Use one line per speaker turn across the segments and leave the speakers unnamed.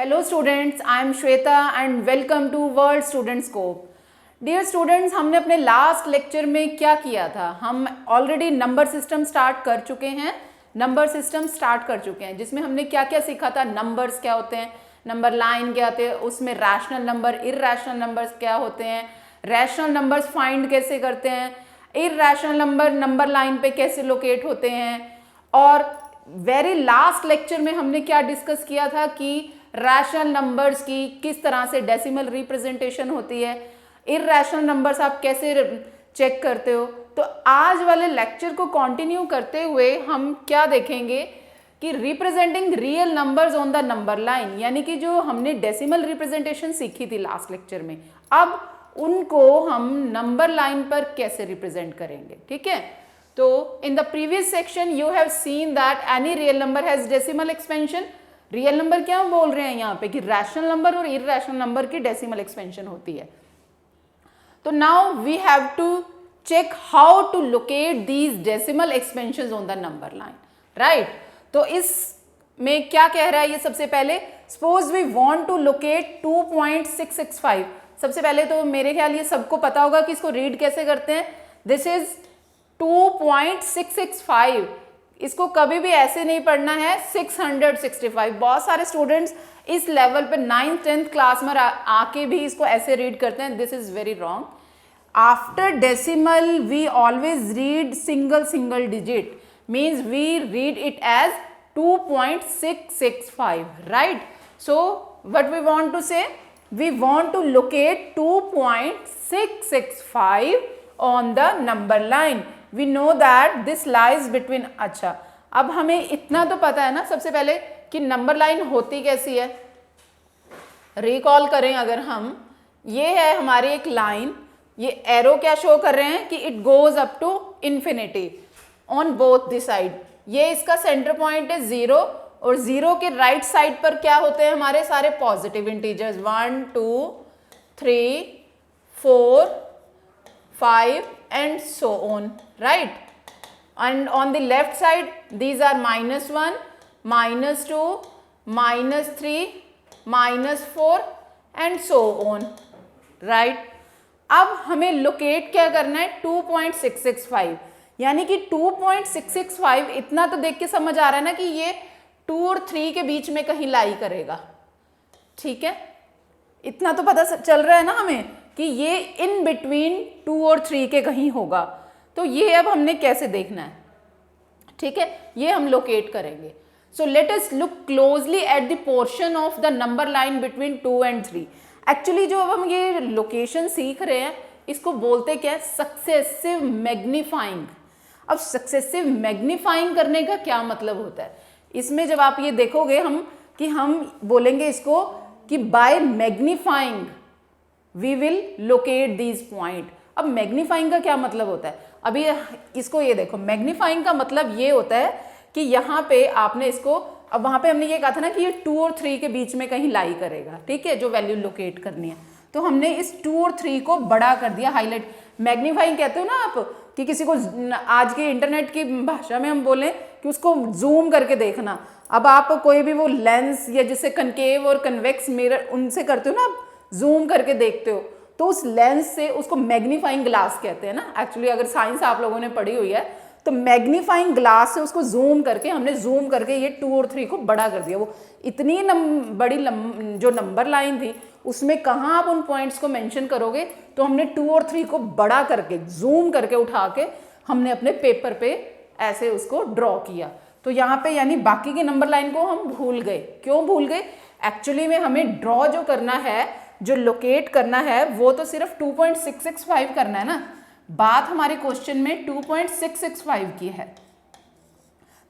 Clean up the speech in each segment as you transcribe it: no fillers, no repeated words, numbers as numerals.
Hello students, I am Shweta and welcome to world student scope. Dear students, हमने अपने last lecture में क्या किया था? हम ऑलरेडी नंबर सिस्टम स्टार्ट कर चुके हैं जिसमें हमने क्या क्या सीखा था। नंबर्स क्या होते हैं, नंबर लाइन क्या होते हैं, उसमें रैशनल नंबर, इररैशनल नंबर्स क्या होते हैं, रैशनल नंबर्स फाइंड कैसे करते हैं, इररैशनल नंबर नंबर लाइन पे कैसे लोकेट होते हैं। और वेरी लास्ट लेक्चर में हमने क्या डिस्कस किया था कि रैशनल नंबर्स की किस तरह से डेसिमल रिप्रेजेंटेशन होती है, इररैशनल नंबर्स आप कैसे चेक करते हो। तो आज वाले लेक्चर को कंटिन्यू करते हुए हम क्या देखेंगे कि representing real numbers on the number line, यानी कि जो हमने डेसिमल रिप्रेजेंटेशन सीखी थी लास्ट लेक्चर में, अब उनको हम नंबर लाइन पर कैसे रिप्रेजेंट करेंगे। ठीक है, तो in the previous section you have seen that any real number has decimal expansion. Real number क्या बोल रहे हैं यहाँ पे कि रैशनल नंबर और इररैशनल नंबर की डेसिमल एक्सपेंशन होती है। तो now we have to check how to locate these decimal expansions on the number line, right. तो इसमें क्या कह रहा है ये, सबसे पहले suppose we want to locate 2.665। सबसे पहले तो मेरे ख्याल ये सबको पता होगा कि इसको रीड कैसे करते हैं। This is 2.665। इसको कभी भी ऐसे नहीं पढ़ना है 665। बहुत सारे स्टूडेंट्स इस लेवल पे 9th 10th क्लास में आके भी इसको ऐसे रीड करते हैं। This is very wrong. After decimal we always read single digit, means we read it as 2.665, right. So what we want to say, we want to locate 2.665 on the number line. We know that this lies between. अच्छा, अब हमें इतना तो पता है ना सबसे पहले कि नंबर लाइन होती कैसी है। रिकॉल करें अगर हम, ये है हमारी एक लाइन, ये एरो क्या शो कर रहे हैं कि it goes up to infinity on both the side. ये इसका सेंटर पॉइंट है 0 और 0 के राइट साइड पर क्या होते हैं हमारे सारे positive integers 1 2 3 4 5 and so on, right? And on the left side these are -1, -2, -3, -4 and so on, right? अब हमें लोकेट क्या करना है 2.665, यानी कि 2.665 इतना तो देख के समझ आ रहा है ना कि ये 2 और 3 के बीच में कहीं लाई करेगा। ठीक है, इतना तो पता चल रहा है ना हमें कि ये इन बिटवीन 2 और 3 के कहीं होगा। तो ये अब हमने कैसे देखना है, ठीक है, ये हम लोकेट करेंगे। So let us look closely at the portion of the number line between 2 and 3। Actually जो अब हम ये लोकेशन सीख रहे हैं इसको बोलते क्या है, सक्सेसिव मैग्नीफाइंग। अब सक्सेसिव मैग्नीफाइंग करने का क्या मतलब होता है, इसमें जब आप ये देखोगे हम कि हम बोलेंगे इसको कि by magnifying we will locate these point. अब मैग्नीफाइंग का क्या मतलब होता है, अभी इसको ये देखो, मैग्नीफाइंग का मतलब ये होता है कि यहाँ पे आपने इसको, अब वहाँ पे हमने ये कहा था ना कि ये 2 और 3 के बीच में कहीं लाई करेगा, ठीक है, जो वैल्यू लोकेट करनी है। तो हमने इस 2 और 3 को बड़ा कर दिया, हाईलाइट। मैग्नीफाइंग कहते हो ना आप कि किसी को, आज के इंटरनेट की भाषा में हम बोलें कि उसको जूम करके देखना। अब आप कोई भी वो लेंस या जिसे कनकेव और कन्वेक्स मिरर उनसे करते हो ना, आप जूम करके देखते हो, तो उस लेंस से उसको मैग्नीफाइंग ग्लास कहते हैं ना। एक्चुअली अगर साइंस आप लोगों ने पढ़ी हुई है तो मैग्नीफाइंग ग्लास से उसको जूम करके, हमने जूम करके ये 2 और 3 को बड़ा कर दिया। वो इतनी बड़ी जो नंबर लाइन थी उसमें कहाँ आप उन पॉइंट्स को मेंशन करोगे, तो हमने 2 और 3 को बड़ा करके, जूम करके उठा के हमने अपने पेपर पे ऐसे उसको ड्रॉ किया। तो यहाँ पे यानी बाकी की नंबर लाइन को हम भूल गए। क्यों भूल गए, एक्चुअली में हमें ड्रॉ जो करना है, जो लोकेट करना है, वो तो सिर्फ 2.665 करना है ना। बात हमारे क्वेश्चन में 2.665 की है।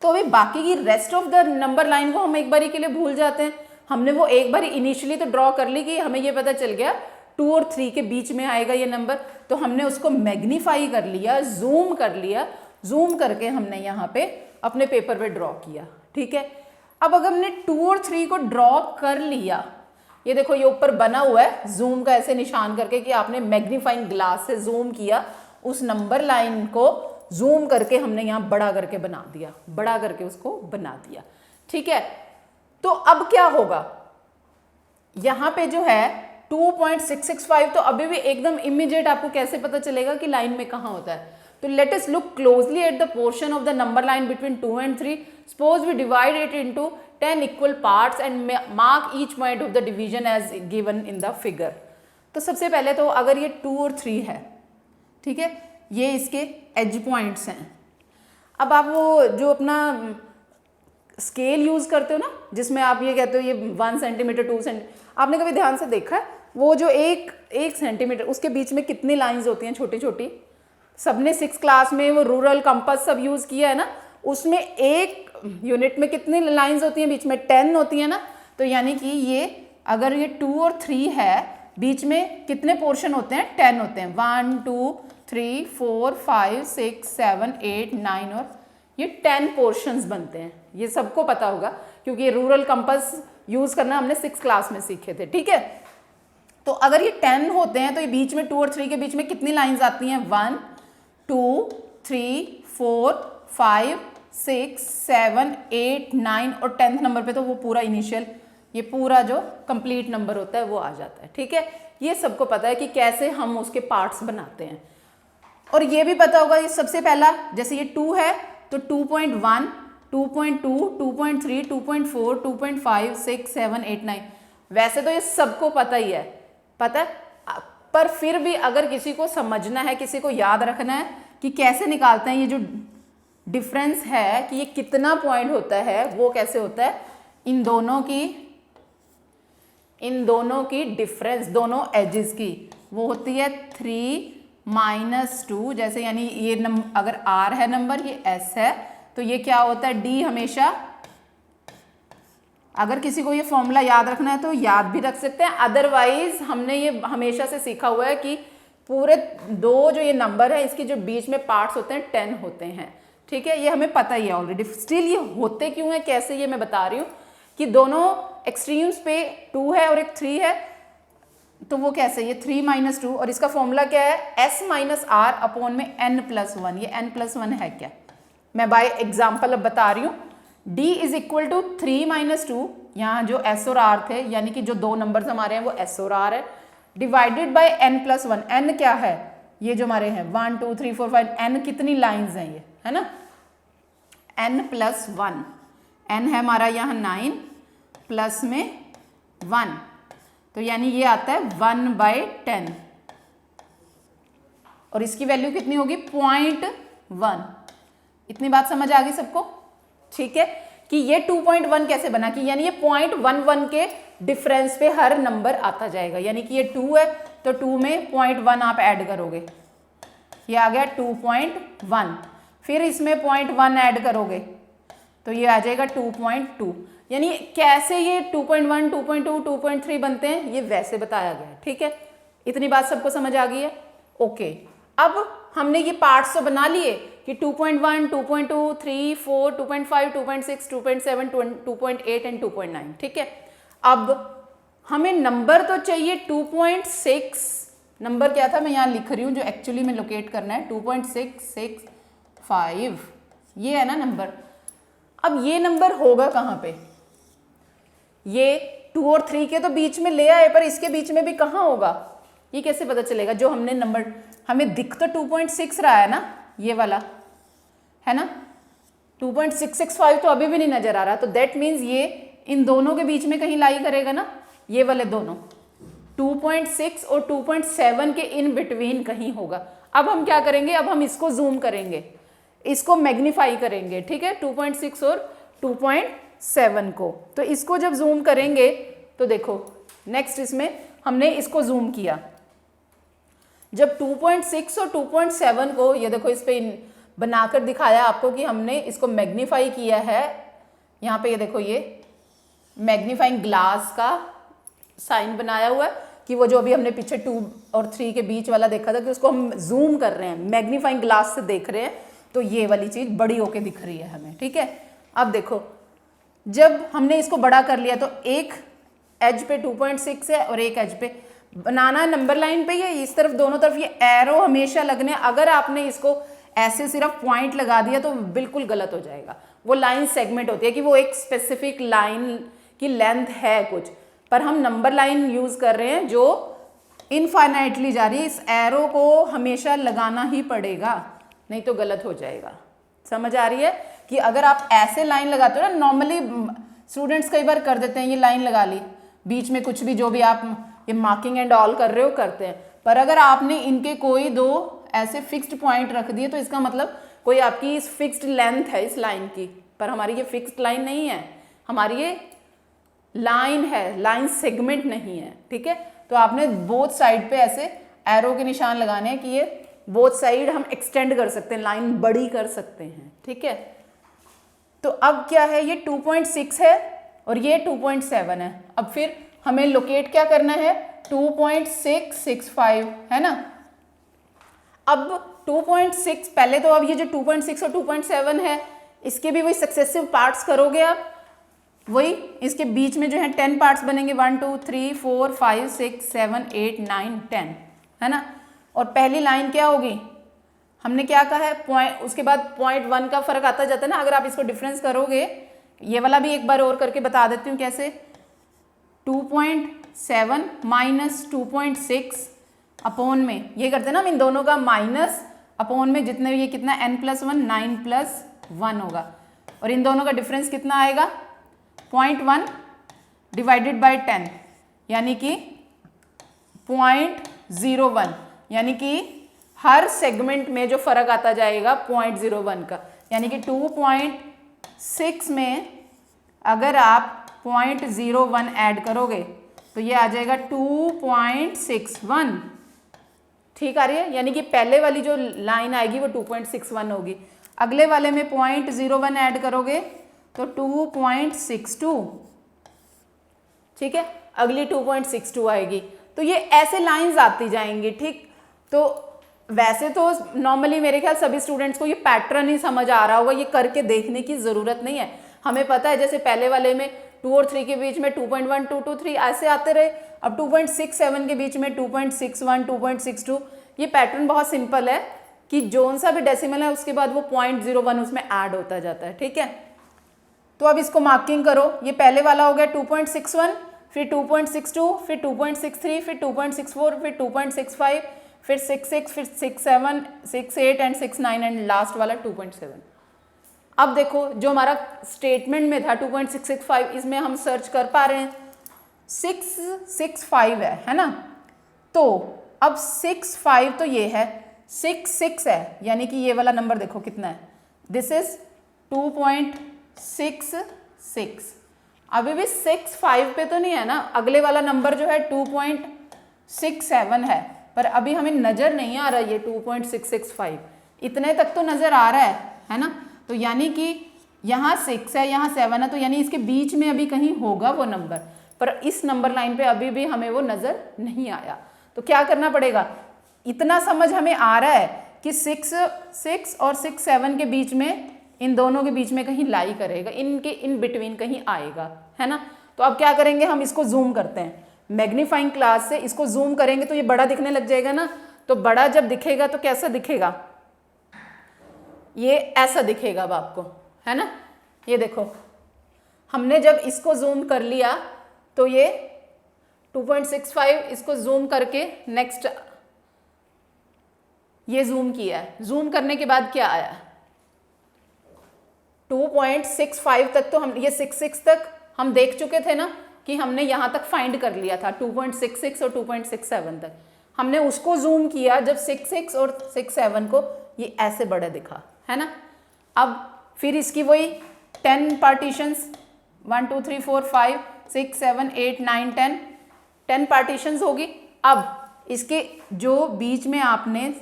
तो अभी बाकी की rest of the number line को हम एक बारी के लिए भूल जाते हैं। हमने वो एक बारी इनिशियली तो ड्रॉ कर ली कि हमें ये पता चल गया 2 और 3 के बीच में आएगा ये नंबर, तो हमने उसको मैग्नीफाई कर लिया, जूम कर लिया, जूम करके हमने यहाँ पे अपने पेपर पे ड्रॉ किया। ठीक है, अब अगर हमने 2 और 3 को ड्रॉ कर लिया, ये देखो ये ऊपर बना हुआ है जूम का ऐसे निशान करके कि आपने मैग्नीफाइंग ग्लास से जूम किया, उस नंबर लाइन को जूम करके हमने यहाँ बड़ा करके बना दिया, बड़ा करके उसको बना दिया। ठीक है, तो अब क्या होगा, यहाँ पे जो है 2.665 तो अभी भी एकदम इमीडिएट आपको कैसे पता चलेगा कि लाइन में कहाँ होता है। तो let us look closely at the portion of the number line between 2 and 3. Suppose we divide it into 10 equal parts and mark each point of the division as given in the figure. तो सबसे पहले तो अगर ये 2 और 3 है, ठीक है, ये इसके एज पॉइंट्स हैं। अब आप वो जो अपना स्केल यूज करते हो ना, जिसमें आप ये कहते हो ये 1 सेंटीमीटर 2 सेंटीमीटर, आपने कभी ध्यान से देखा है वो जो एक सेंटीमीटर उसके बीच में कितनी लाइंस होती हैं छोटी छोटी। सबने 6 क्लास में वो रूरल कंपास सब यूज किया है ना, उसमें एक यूनिट में कितनी लाइंस होती हैं, बीच में 10 होती है ना। तो यानी कि ये अगर ये 2 और 3 है, बीच में कितने पोर्शन होते हैं, 10 होते हैं। 1 2 3 4 5 6 7 8 9 और ये 10 पोर्शंस बनते हैं। ये सबको पता होगा क्योंकि ये रूरल कंपास यूज करना हमने 6 क्लास में सीखे थे, ठीक है। तो अगर ये 10 होते हैं तो ये बीच में 2 और 3 के बीच में कितनी लाइंस आती हैं, 1 2 3 4 5 6 7 8 9 और 10th नंबर पे तो वो पूरा इनिशियल, ये पूरा जो कंप्लीट नंबर होता है वो आ जाता है, ठीक है। ये सबको पता है कि कैसे हम उसके पार्ट्स बनाते हैं। और ये भी पता होगा, ये सबसे पहला जैसे ये 2 है तो 2.1 2.2 2.3 2.4 2.5 6 7 8 9, वैसे तो ये सबको पता ही है, पता है। पर फिर भी अगर किसी को समझना है, किसी को याद रखना है कि कैसे निकालते हैं ये जो डिफरेंस है कि ये कितना पॉइंट होता है, वो कैसे होता है, इन दोनों की डिफरेंस, दोनों एजेस की वो होती है 3 - 2। जैसे यानी ये अगर R है नंबर, ये S है, तो ये क्या होता है, D हमेशा। अगर किसी को ये फॉर्मूला याद रखना है तो याद भी रख सकते हैं, अदरवाइज हमने ये हमेशा से सीखा हुआ है कि पूरे दो जो ये नंबर है इसके जो बीच में पार्ट्स होते हैं 10 होते हैं, ठीक है। ये हमें पता ही है ऑलरेडी। स्टिल ये होते क्यों है, कैसे, ये मैं बता रही हूँ कि दोनों एक्सट्रीम्स पे 2 है और एक 3 है, तो वो कैसे, ये 3 - 2 और इसका फॉर्मूला क्या है, S - R अपॉन में n+1। ये n+1 है क्या, मैं बाय एग्जाम्पल अब बता रही हूँ। D इज इक्वल टू 3 - 2, यहाँ जो S और R थे यानी कि जो दो नंबर्स हमारे हैं वो S और R है, डिवाइडेड बाय n+1। n क्या है, ये जो हमारे हैं 1 2 3 4 5, n कितनी लाइंस हैं ये, है ना, n+1। n है हमारा यहाँ 9 प्लस में 1, तो यानी ये आता है 1/10 और इसकी वैल्यू कितनी होगी, 0.1। इतनी बात समझ आ गई सबको, ठीक है। कि ये 2.1 कैसे बना, कि यानी ये 0.11 के डिफरेंस पे हर नंबर आता जाएगा। यानी कि ये 2 है तो 2 में 0.1 आप ऐड करोगे, ये आ गया 2.1। फिर इसमें 0.1 ऐड करोगे तो ये आ जाएगा 2.2। यानी कैसे ये 2.1 2.2 2.3 बनते हैं ये वैसे बताया गया है, ठीक है। इतनी बात सबको समझ आ गई है, ओके। अब हमने ये पार्ट्स तो बना लिए कि 2.1 2.2 3 4 2.5 2.6 2.7 2.8 एंड 2.9, ठीक है। अब हमें नंबर तो चाहिए 2.6। नंबर क्या था, मैं यहाँ लिख रही हूँ, जो एक्चुअली में लोकेट करना है 2.665, ये है ना नंबर। अब ये नंबर होगा कहाँ पे, ये 2 और 3 के तो बीच में ले आए, पर इसके बीच में भी कहाँ होगा, ये कैसे पता चलेगा। जो हमने नंबर हमें दिख तो 2.6 रहा है ना, ये वाला है ना, 2.665 तो अभी भी नहीं नजर आ रहा, तो दैट मीन्स ये इन दोनों के बीच में कहीं लाई करेगा ना, ये वाले दोनों 2.6 और 2.7 के इन बिटवीन कहीं होगा। अब हम क्या करेंगे, अब हम इसको जूम करेंगे, इसको मैग्नीफाई करेंगे, ठीक है, 2.6 और 2.7 को। तो इसको जब जूम करेंगे तो देखो नेक्स्ट इसमें हमने इसको जूम किया, जब 2.6 और 2.7 को, ये देखो इस पे बनाकर दिखाया आपको कि हमने इसको मैग्नीफाई किया है। यहाँ पे ये देखो ये मैग्नीफाइंग ग्लास का साइन बनाया हुआ है कि वो जो अभी हमने पीछे 2 और 3 के बीच वाला देखा था कि उसको हम जूम कर रहे हैं, मैग्नीफाइंग ग्लास से देख रहे हैं, तो ये वाली चीज़ बड़ी होके दिख रही है हमें, ठीक है। अब देखो जब हमने इसको बड़ा कर लिया तो एक एज पे 2.6 है और एक एज पे बनाना नंबर लाइन पे, ये इस तरफ दोनों तरफ ये एरो हमेशा लगने। अगर आपने इसको ऐसे सिर्फ पॉइंट लगा दिया तो बिल्कुल गलत हो जाएगा। वो लाइन सेगमेंट होती है कि वो एक स्पेसिफिक लाइन की लेंथ है कुछ, पर हम नंबर लाइन यूज़ कर रहे हैं जो इनफाइनाइटली जा रही है। इस एरो को हमेशा लगाना ही पड़ेगा, नहीं तो गलत हो जाएगा। समझ आ रही है कि अगर आप ऐसे लाइन लगाते हो ना, नॉर्मली स्टूडेंट्स कई बार कर देते हैं, ये लाइन लगा ली, बीच में कुछ भी जो भी आप ये मार्किंग एंड ऑल कर रहे हो करते हैं, पर अगर आपने इनके कोई दो ऐसे फिक्स्ड पॉइंट रख दिए तो इसका मतलब कोई आपकी इस फिक्स्ड लेंथ है इस लाइन की, पर हमारी ये फिक्स्ड लाइन नहीं है, हमारी ये लाइन है, लाइन सेगमेंट नहीं है। ठीक है, तो आपने बोथ साइड पे ऐसे एरो के निशान लगाने हैं कि ये बोथ साइड हम एक्सटेंड कर सकते हैं, लाइन बड़ी कर सकते हैं। ठीक है, तो अब क्या है, ये 2.6 है और ये 2.7 है। अब फिर हमें लोकेट क्या करना है, 2.665 है ना। अब 2.6 पहले तो अब ये जो 2.6 और 2.7 है इसके भी वही सक्सेसिव पार्ट्स करोगे आप, वही इसके बीच में जो है 10 पार्ट्स बनेंगे, 1 2 3 4 5 6 7 8 9 10 है ना। और पहली लाइन क्या होगी, हमने क्या कहा है, पॉइंट, उसके बाद 0.1 का फर्क आता जाता है ना। अगर आप इसको डिफरेंस करोगे, ये वाला भी एक बार और करके बता देती हूँ कैसे, 2.7 माइनस 2.6 अपॉन में ये करते हैं ना हम इन दोनों का माइनस अपॉन में, जितने ये कितना n+1 9+1 होगा, और इन दोनों का डिफरेंस कितना आएगा 0.1 डिवाइडेड बाय 10 यानी कि 0.01, यानी कि हर सेगमेंट में जो फर्क आता जाएगा 0.01 का, यानी कि 2.6 में अगर आप 0.01 ऐड करोगे तो ये आ जाएगा 2.61। ठीक आ रही है, यानी कि पहले वाली जो लाइन आएगी वो 2.61 होगी, अगले वाले में 0.01 ऐड करोगे तो 2.62। ठीक है, अगली 2.62 आएगी। तो ये ऐसे लाइंस आती जाएंगी। ठीक, तो वैसे तो नॉर्मली मेरे ख्याल सभी स्टूडेंट्स को ये पैटर्न ही समझ आ रहा होगा, ये करके देखने की ज़रूरत नहीं है। हमें पता है जैसे पहले वाले में 2 और 3 के बीच में 2.1 2 2 3 ऐसे आते रहे, अब 2.67 के बीच में 2.61 2.62। ये पैटर्न बहुत सिंपल है कि जोन सा भी डेसिमल है उसके बाद वो 0.01 उसमें ऐड होता जाता है। ठीक है, तो अब इसको मार्किंग करो, ये पहले वाला हो गया 2.61, फिर 2.62, फिर 2.63, फिर 2.64, फिर 2.65, फिर 6.6, फिर 6.7, 6.8 एंड 6.9 एंड लास्ट वाला 2.7। अब देखो जो हमारा स्टेटमेंट में था 2.665, इसमें हम सर्च कर पा रहे हैं 665 है ना। तो अब 65 तो ये है, 66 है, यानी कि ये वाला नंबर देखो कितना है, दिस इज 2.66। अभी भी 65 पे तो नहीं है ना, अगले वाला नंबर जो है 2.67 है, पर अभी हमें नज़र नहीं आ रहा ये 2.665, इतने तक तो नज़र आ रहा है ना। तो यानी कि यहाँ 6 है, यहाँ 7 है, तो यानी इसके बीच में अभी कहीं होगा वो नंबर, पर इस नंबर लाइन पे अभी भी हमें वो नज़र नहीं आया। तो क्या करना पड़ेगा, इतना समझ हमें आ रहा है कि 6 और 6 7 के बीच में, इन दोनों के बीच में कहीं लाई करेगा, इनके इन बिटवीन कहीं आएगा, है ना। तो अब क्या करेंगे, हम इसको जूम करते हैं, मैग्नीफाइंग ग्लास से इसको जूम करेंगे तो ये बड़ा दिखने लग जाएगा ना। तो बड़ा जब दिखेगा तो कैसा दिखेगा, ये ऐसा दिखेगा अब आपको, है ना। ये देखो हमने जब इसको जूम कर लिया तो ये 2.65, इसको जूम करके नेक्स्ट ये जूम किया है, जूम करने के बाद क्या आया 2.65 तक, तो हम ये 66 तक हम देख चुके थे ना कि हमने यहाँ तक फाइंड कर लिया था 2.66 और 2.67 तक, हमने उसको जूम किया जब 66 और 67 को ये ऐसे बड़ा दिखा, है ना। अब फिर इसकी वही 10 पार्टीशंस 1 2 3 4 5 6 7 8 9 10 पार्टीशंस होगी। अब इसके जो बीच में आपने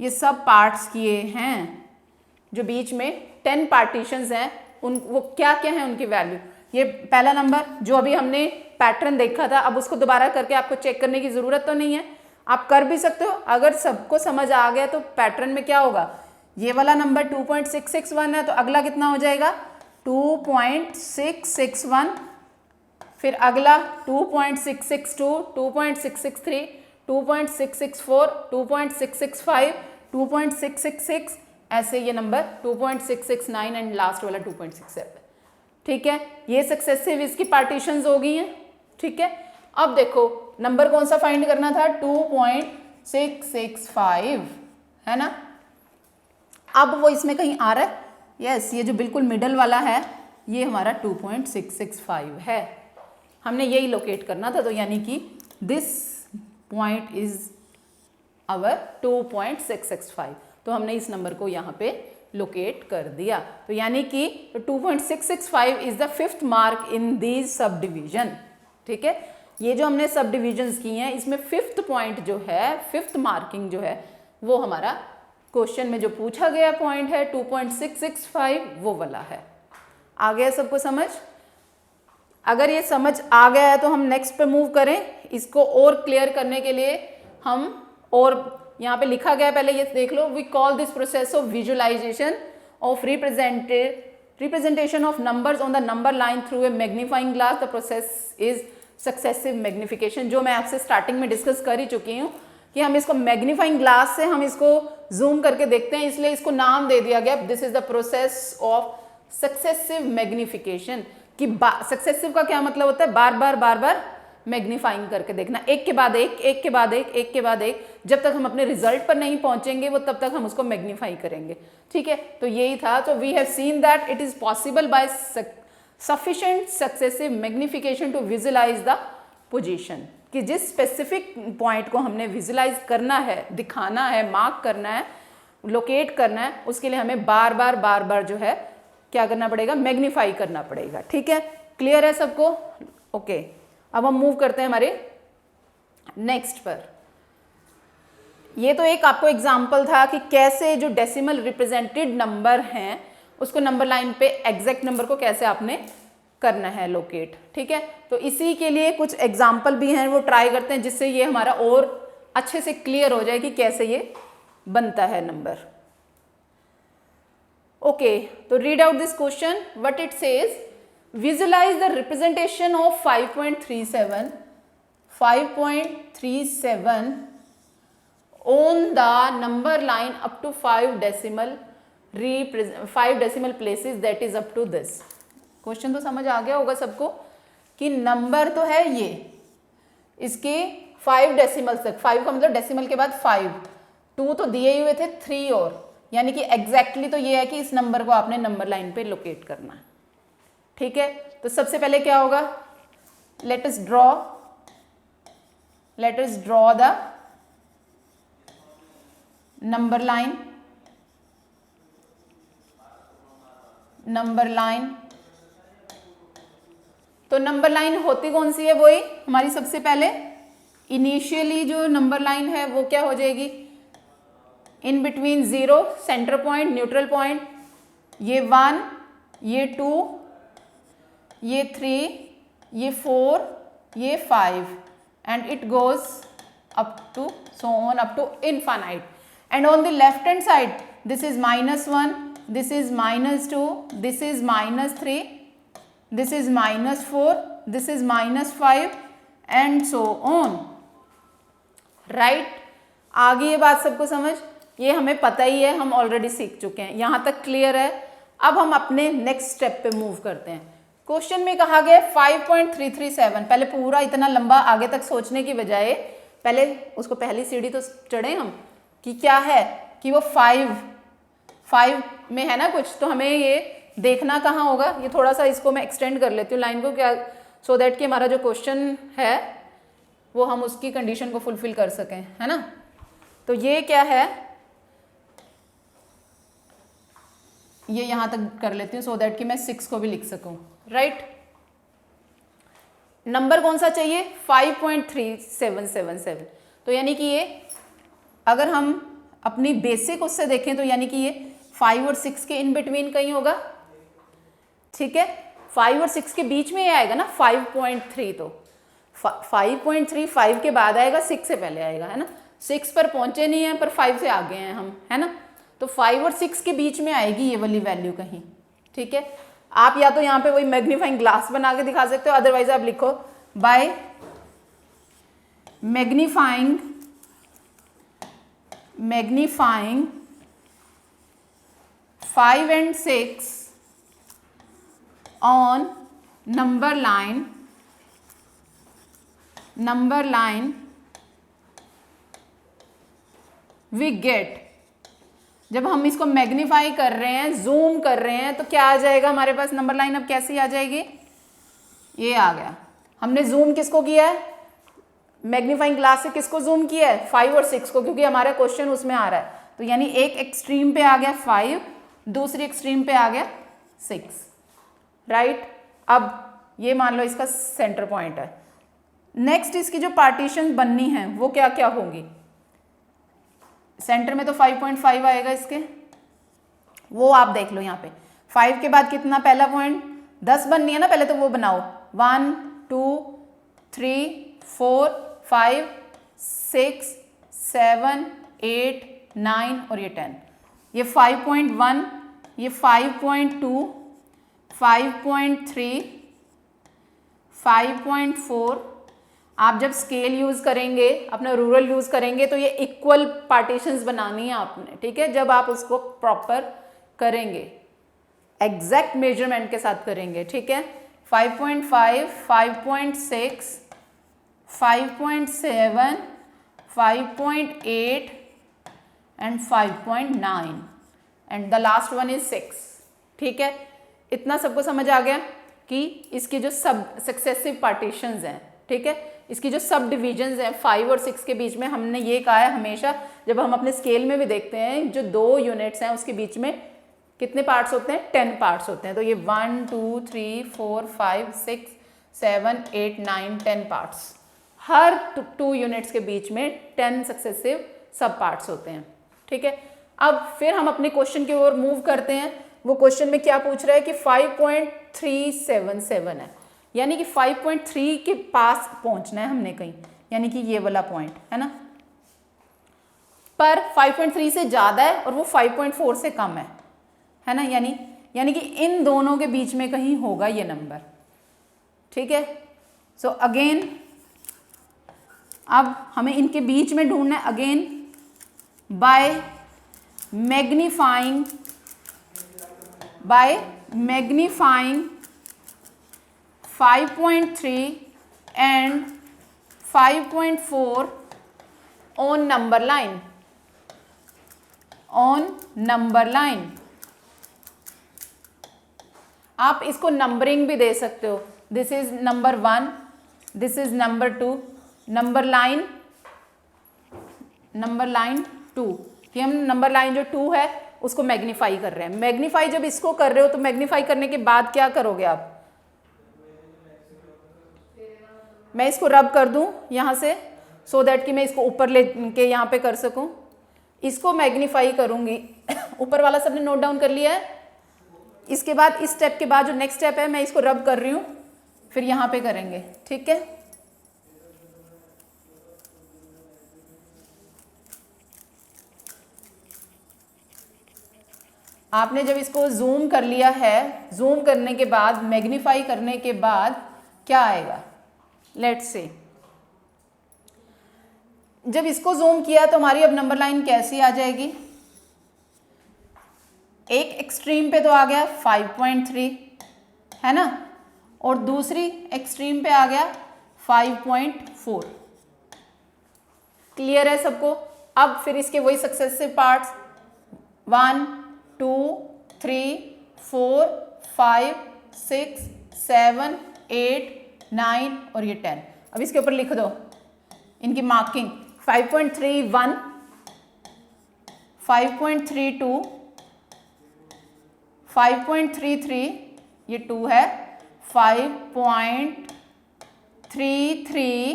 ये सब पार्ट्स किए हैं, जो बीच में 10 पार्टीशंस हैं, उन वो क्या क्या है उनकी वैल्यू, ये पहला नंबर जो अभी हमने पैटर्न देखा था, अब उसको दोबारा करके आपको चेक करने की ज़रूरत तो नहीं है, आप कर भी सकते हो। अगर सबको समझ आ गया तो पैटर्न में क्या होगा, ये वाला नंबर 2.661 है तो अगला कितना हो जाएगा 2.661, फिर अगला 2.662, 2.663, 2.664, 2.665, 2.666, ऐसे ये नंबर 2.669 एंड लास्ट वाला 2.67। ठीक है, ये सक्सेसिव इसकी पार्टीशंस हो गई हैं, ठीक है, अब देखो नंबर कौन सा फाइंड करना था, 2.665 है ना। अब वो इसमें कहीं आ रहा है, यस, ये जो बिल्कुल मिडल वाला है ये हमारा 2.665 है, हमने यही लोकेट करना था। तो यानी कि दिस पॉइंट इज आवर 2.665, तो हमने इस नंबर को यहाँ पे लोकेट कर दिया। तो यानी कि 2.665 is the 5th mark in these sub division. ठीक है, ये जो हमने सब डिविजन्स की हैं इसमें 5th पॉइंट जो है, 5th मार्किंग जो है वो हमारा क्वेश्चन में जो पूछा गया पॉइंट है 2.665 वो वाला है। आ गया सबको समझ? अगर ये समझ आ गया है तो हम नेक्स्ट पे मूव करें। इसको और क्लियर करने के लिए हम, और यहाँ पे लिखा गया है पहले ये देख लो, we call this process of visualisation of representation of numbers on the number line through a magnifying glass. The process is successive magnification, जो मैं आपसे स्टार्टिंग में डिस्कस कर ही चुकी हूँ कि हम इसको मैग्नीफाइंग ग्लास से हम इसको जूम करके देखते हैं, इसलिए इसको नाम दे दिया गया this is the process of successive magnification. कि सक्सेसिव का क्या मतलब होता है, बार बार मैग्नीफाइंग करके देखना, एक के बाद एक, एक के बाद एक, एक के बाद एक, जब तक हम अपने रिजल्ट पर नहीं पहुंचेंगे वो तब तक हम उसको मैग्नीफाई करेंगे। ठीक है, तो यही था। तो we have seen that it is possible by sufficient successive magnification to visualize the position, कि जिस स्पेसिफिक पॉइंट को हमने विजुलाइज करना है, दिखाना है, मार्क करना है, लोकेट करना है, उसके लिए हमें बार बार जो है क्या करना पड़ेगा, मैग्नीफाई करना पड़ेगा। ठीक है, क्लियर है सबको? ओके, अब हम मूव करते हैं हमारे नेक्स्ट पर। ये तो एक आपको एग्जाम्पल था कि कैसे जो डेसिमल रिप्रेजेंटेड नंबर हैं उसको नंबर लाइन पे एग्जैक्ट नंबर को कैसे आपने करना है लोकेट। ठीक है, तो इसी के लिए कुछ एग्जाम्पल भी हैं, वो ट्राई करते हैं जिससे ये हमारा और अच्छे से क्लियर हो जाए कि कैसे ये बनता है नंबर। ओके, तो read out this question, what it says, visualise the representation of 5.37 on the number line up to 5 decimal places that is up to this. Question तो समझ आ गया होगा सबको कि नंबर तो है ये, इसके 5 डेसिमल तक, 5 का मतलब डेसिमल के बाद 5, 2 तो दिए हुए थे, 3 और, यानी कि एग्जैक्टली तो ये है कि इस नंबर को आपने नंबर लाइन पे लोकेट करना है। ठीक है, तो सबसे पहले क्या होगा, let us draw the number line. तो नंबर लाइन होती कौन सी है, वही हमारी सबसे पहले इनिशियली जो नंबर लाइन है वो क्या हो जाएगी, in between 0 centre point, neutral point, ये 1, ये 2, ये 3, ये 4, ये 5, and it goes up to so on up to infinite. And on the left hand side this is -1, this is -2, this is -3, this is -4, this is -5 and so on. Right, आगे ये बात सबको समझ, ये हमें पता ही है, हम ऑलरेडी सीख चुके हैं, यहाँ तक क्लियर है। अब हम अपने नेक्स्ट स्टेप पे मूव करते हैं। क्वेश्चन में कहा गया 5.337, पहले पूरा इतना लंबा आगे तक सोचने की बजाय पहले उसको पहली सीढ़ी तो चढ़े हम कि क्या है, कि वो 5 में है ना कुछ, तो हमें ये देखना कहाँ होगा। ये थोड़ा सा इसको मैं एक्सटेंड कर लेती हूँ लाइन को, क्या, सो दैट कि हमारा जो क्वेश्चन है वो हम उसकी कंडीशन को फुलफिल कर सकें, है ना। तो ये क्या है, ये यहाँ तक कर लेती हूँ सो दैट कि मैं 6 को भी लिख सकूँ। राइट, नंबर कौन सा चाहिए, 5.3777। तो यानी कि ये अगर हम अपनी बेसिक उससे देखें तो यानी कि ये 5 और 6 के इन बिटवीन कहीं होगा। ठीक है, 5 और 6 के बीच में ये आएगा ना 5.3, तो 5.3 5 के बाद आएगा, 6 से पहले आएगा, है ना। 6 पर पहुंचे नहीं हैं पर 5 से आगे हैं हम, है ना। तो 5 और 6 के बीच में आएगी ये वाली वैल्यू कहीं। ठीक है, आप या तो यहाँ पे वही मैग्नीफाइंग ग्लास बना के दिखा सकते हो, अदरवाइज आप लिखो by magnifying 5 and 6 on number line number line we get, जब हम इसको मैग्नीफाई कर रहे हैं, जूम कर रहे हैं, तो क्या आ जाएगा हमारे पास नंबर लाइन? अब कैसी आ जाएगी? ये आ गया। हमने जूम किसको किया है? मैग्नीफाइंग ग्लास से किसको जूम किया है? 5 और 6 को, क्योंकि हमारा क्वेश्चन उसमें आ रहा है। तो यानी एक एक्सट्रीम पे आ गया 5, दूसरी एक्सट्रीम पे आ गया 6, राइट। अब ये मान लो इसका सेंटर पॉइंट है। नेक्स्ट इसकी जो पार्टीशन बननी है वो क्या क्या होंगी? सेंटर में तो 5.5 आएगा इसके, वो आप देख लो यहाँ पे। 5 के बाद कितना पहला पॉइंट? 10 बननी है ना, पहले तो वो बनाओ। 1 2 3 4 5 6 7 8 9 और ये 10। ये 5.1, ये 5.2, 5.3, 5.4। आप जब स्केल यूज करेंगे, अपना रूरल यूज करेंगे, तो ये इक्वल पार्टीशंस बनानी है आपने, ठीक है। जब आप उसको प्रॉपर करेंगे, एग्जैक्ट मेजरमेंट के साथ करेंगे, ठीक है। 5.5, 5.6, 5.7, 5.8 and 5.9 and the last one is 6, ठीक है। इतना सबको समझ आ गया कि इसकी जो सब सक्सेसिव पार्टीशंस हैं, ठीक है, इसकी जो सब डिविजन्स हैं 5 और 6 के बीच में, हमने ये कहा है हमेशा, जब हम अपने स्केल में भी देखते हैं, जो 2 यूनिट्स हैं उसके बीच में कितने पार्ट्स होते हैं? 10 पार्ट्स होते हैं। तो ये 1 2 3 4 5 6 7 8 9 10 पार्ट्स, हर 2 यूनिट्स के बीच में 10 सक्सेसिव सब पार्ट्स होते हैं, ठीक है। अब फिर हम अपने क्वेश्चन की ओर मूव करते हैं। वो क्वेश्चन में क्या पूछ रहा है कि 5.377 है, यानी कि 5.3 के पास पहुंचना है हमने कहीं, यानी कि ये वाला पॉइंट है ना। पर 5.3 से ज़्यादा है और वो 5.4 से कम है ना, यानी कि इन दोनों के बीच में कहीं होगा ये नंबर, ठीक है। सो अगेन अब हमें इनके बीच में ढूंढना है, again bye magnifying 5.3 and 5.4 on number line, आप इसको नंबरिंग भी दे सकते हो। This is number 1, this is number 2, number line 2, कि हम नंबर लाइन जो 2 है उसको मैग्नीफाई कर रहे हैं। मैग्नीफाई जब इसको कर रहे हो तो मैग्नीफाई करने के बाद क्या करोगे आप? मैं इसको रब कर दूं यहाँ से, सो दैट कि मैं इसको ऊपर ले के यहाँ पे कर सकूं। इसको मैग्नीफाई करूंगी ऊपर वाला सबने नोट डाउन कर लिया है। इसके बाद इस स्टेप के बाद जो नेक्स्ट स्टेप है, मैं इसको रब कर रही हूँ, फिर यहाँ पे करेंगे, ठीक है। आपने जब इसको जूम कर लिया है, जूम करने के बाद, मैग्नीफाई करने के बाद क्या आएगा? लेट्स से जब इसको जूम किया तो हमारी अब नंबर लाइन कैसी आ जाएगी? एक एक्सट्रीम पे तो आ गया 5.3, है ना, और दूसरी एक्सट्रीम पे आ गया 5.4। क्लियर है सबको? अब फिर इसके वही सक्सेसिव पार्ट्स 1 2 3 4 5 6 7 8 9 और ये 10। अब इसके ऊपर लिख दो इनकी मार्किंग। 5.31, 5.32, 5.33, ये 2 है, 5.33,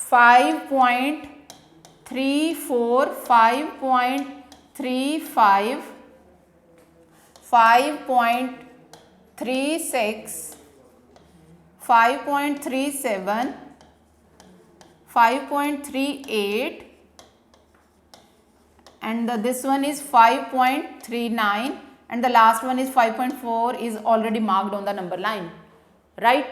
5.34, 5.35, 5.36, 5.37, 5.38 and this one is 5.39 and the last one is 5.4 is already marked on the number line, right?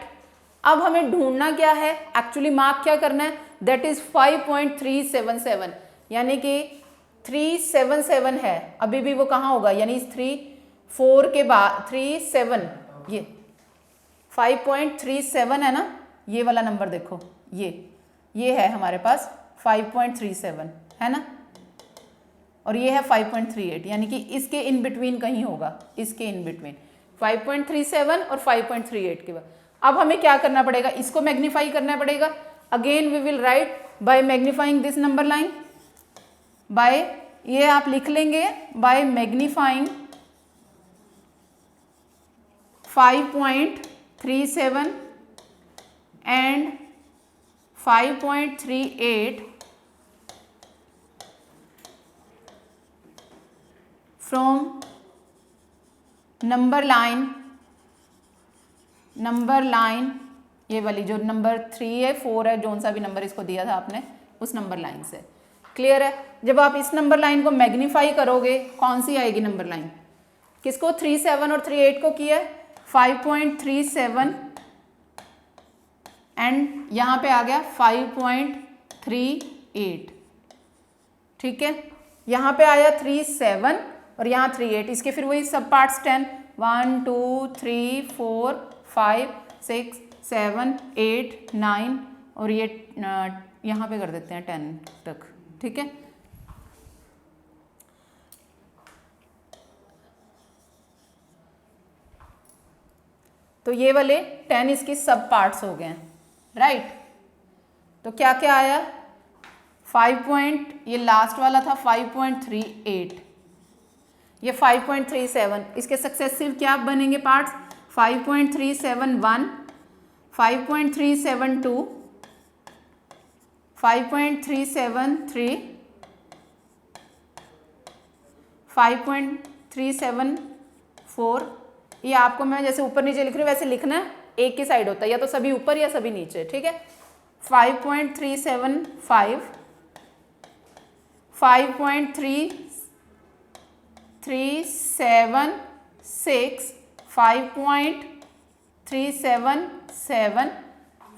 अब हमें ढूंढना क्या है? एक्चुअली मार्क क्या करना है? दैट इज 5.377, यानी कि 377 है, अभी भी वो कहाँ होगा? यानी 3 4 के बाद 3 7, ये 5.37 है ना, ये वाला नंबर देखो, ये है हमारे पास 5.37 है ना, और ये है 5.38, यानी कि इसके इन बिटवीन कहीं होगा, इसके इन बिटवीन 5.37 और 5.38 के बाद। अब हमें क्या करना पड़ेगा, इसको मैग्नीफाई करना पड़ेगा। Again we will write by magnifying this number line, by, ये आप लिख लेंगे, by magnifying 5.37 and 5.38 from number line ये वाली जो नंबर 3 है 4 है, जौन सा भी नंबर इसको दिया था आपने उस नंबर लाइन से। क्लियर है? जब आप इस नंबर लाइन को मैग्नीफाई करोगे, कौन सी आएगी नंबर लाइन, किसको, 37 और 38 को किया है 5.37 एंड यहाँ पे आ गया 5.38, ठीक है, यहाँ पे आया 37 और यहाँ 38, इसके फिर वही सब पार्ट्स 10, 1 2 3 4 5 6 7 8 9 और ये यहाँ पे कर देते हैं 10 तक, ठीक है। तो ये वाले 10 इसकी सब पार्ट्स हो गए हैं, राइट। तो क्या क्या आया, 5 ये लास्ट वाला था 5.38, ये 5.37, इसके सक्सेसिव क्या बनेंगे पार्ट्स, 5.371, 5.372, 5.373, 5.374, ये आपको मैं जैसे ऊपर नीचे लिख रही हूँ वैसे लिखना है, एक ही साइड होता है, या तो सभी ऊपर या सभी नीचे, ठीक है। 5.375, 5.376, 5.377,